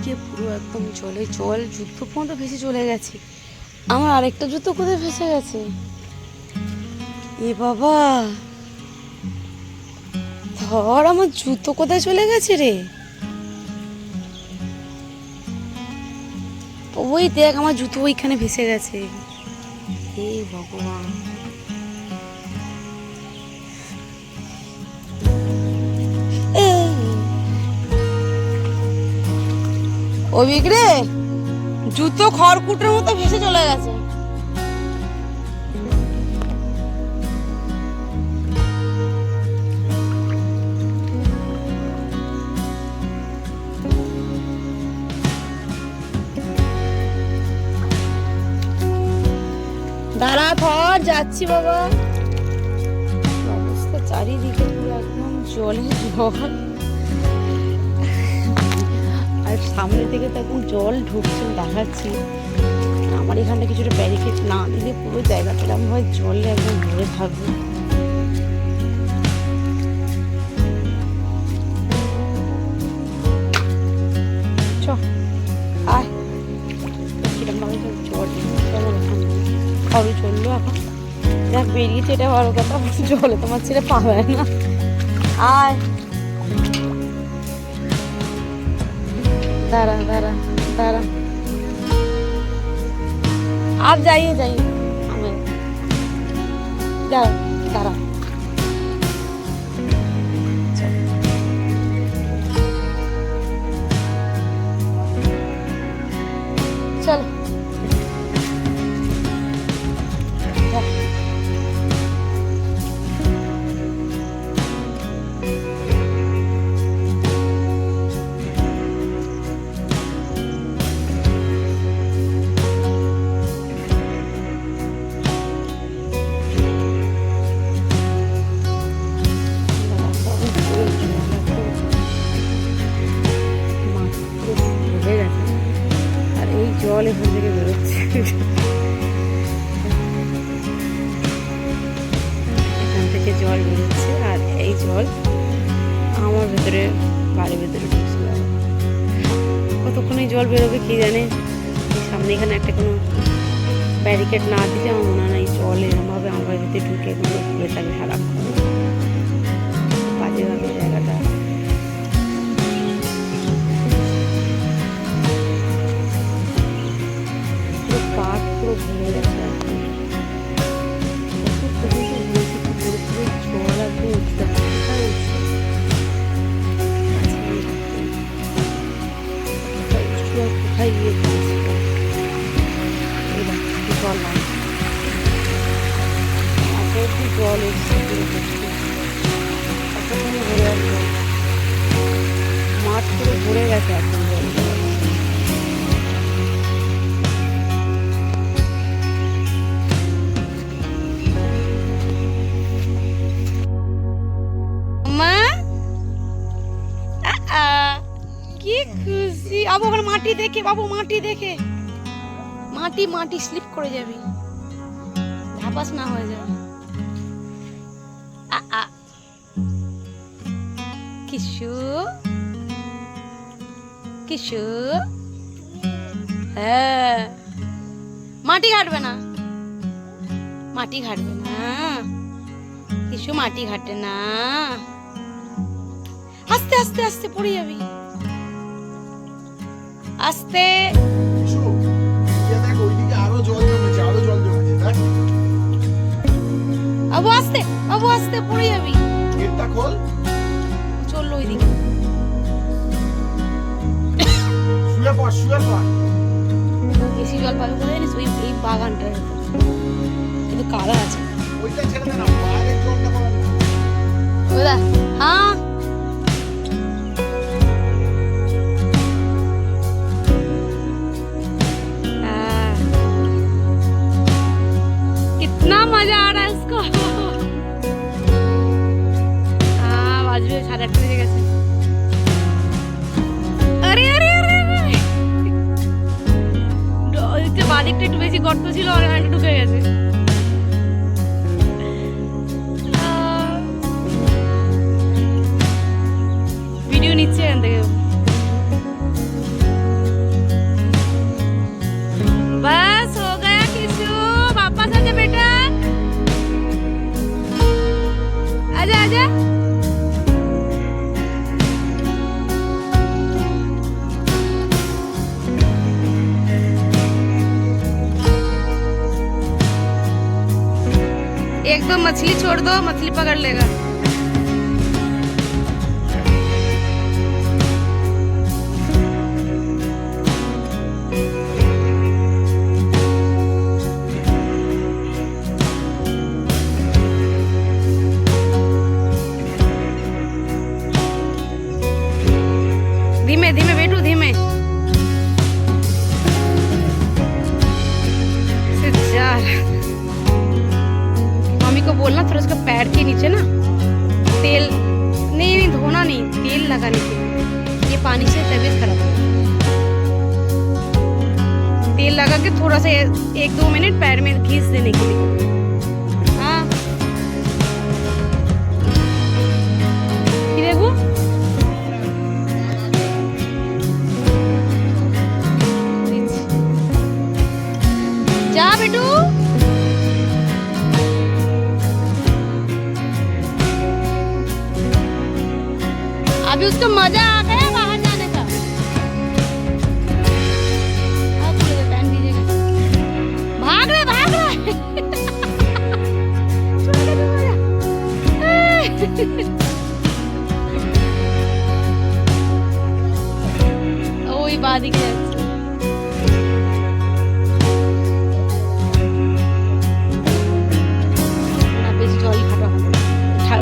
চারিদিকে পুরো একদম জলে জল, জুতো পর্যন্ত ভেসে চলে গেছে। আমার আরেকটা জুতো কোথায় ভেসে গেছে? এ বাবা, ধর আমার জুতো কোথায় চলে গেছে রে? ওই দেখ আমার জুতো ওইখানে ভেসে গেছে। হে ভগবান, অভিক রে, জুতো খড়কুটোর মতো ভেসে চলে গেছে। দাঁড়া ধর, যাচ্ছি বাবা। অবস্থা চারিদিকে পুরো একদম জলে জল, আর সামনে থেকে তো এখন জল ঢুকছে দেখাচ্ছি। আমার এখানটা কিছুটা ব্যারিকেড না দিলে পুরো জায়গাটা এরকম হয় জলে একদম ভরে থাকবে। চ আয়, কিরম ভাবে জল কেমন খরু চললো এখন। দেখ বেরিয়েছে, এটা বড় কথা, জলে তোমার ছেলে পাবে না। আয়, दारा दारा दारा, आप जाइए जाइए, हमें जाओ दारा। चलो জল এখান থেকে বেরোচ্ছে, এখান থেকে জল বেরোচ্ছে, আর এই জল আমার ভেতরে, বাড়ির ভেতরে ঢুকছে। কতক্ষণ এই জল বেরোবে কি জানে। সামনে এখানে একটা কোনো ব্যারিকেড না দিলে আমার মনে হয় না এই জল এরমভাবে আমার বাড়ির ভেতরে ঢুকে এগুলো ঘুরে থাকবে সারাক্ষণ। বাজেভাবে জায়গাটা। পুরো ভরে গেছে জল একদম উঠতে কোথায় গিয়ে জল নাই, একটু জল এসছে ভরে আসবে, মাঠ পুরো ভরে গেছে এখন জল। কি খুশি আবু, ওখানে মাটি দেখে বাবু, মাটি দেখে, মাটি মাটি স্লিপ করে যাবি, ধাপাস না হয়ে যাবে। কিশু কিশু, হ্যাঁ মাটি ঘাটবে না, মাটি ঘাটবে না কিশু, মাটি ঘাটে না, আস্তে আস্তে আস্তে পড়ে যাবি, আস্তে। আবু আস্তে, আবু আস্তে, পড়ে যাবি। গেটটা খোল, চললো ওইদিকে। শুয়ে পড়, শুয়ে পড়। বেশি জল পাবে কোথায় জানিস? ওই এই বাগানটা কিন্তু কাদা আছে। ওইটা ছেড়ে দে না, বাইরে জলটা পড়ে না। ওদা হ্যাঁ, कितना मजा आ रहा है इसको। हाँ बाजू 8:30 बजे गए। अरे अरे अरे বাদিকটা একটু বেশি গর্ত ছিল, আর একটু ঢুকে গেছে। मछली छोड़ दो, मछली पकड़ लेगा। धीमे धीमे बेटू, धीमे से जा। मम्मी को बोलना थोड़ा उसका पैर के नीचे ना तेल, नहीं नहीं धोना नहीं, तेल लगाने के, ये पानी से तबीयत खराब हो। तेल लगा के थोड़ा सा 1-2 मिनट पैर में घिस देने के लिए। हाँ देखो, जा बेटू। अभी उसको मजा आ गया बाहर जाने का। अब पूरे पैन दीजिएगा। भाग रहे, भाग रहे। ओही बादी के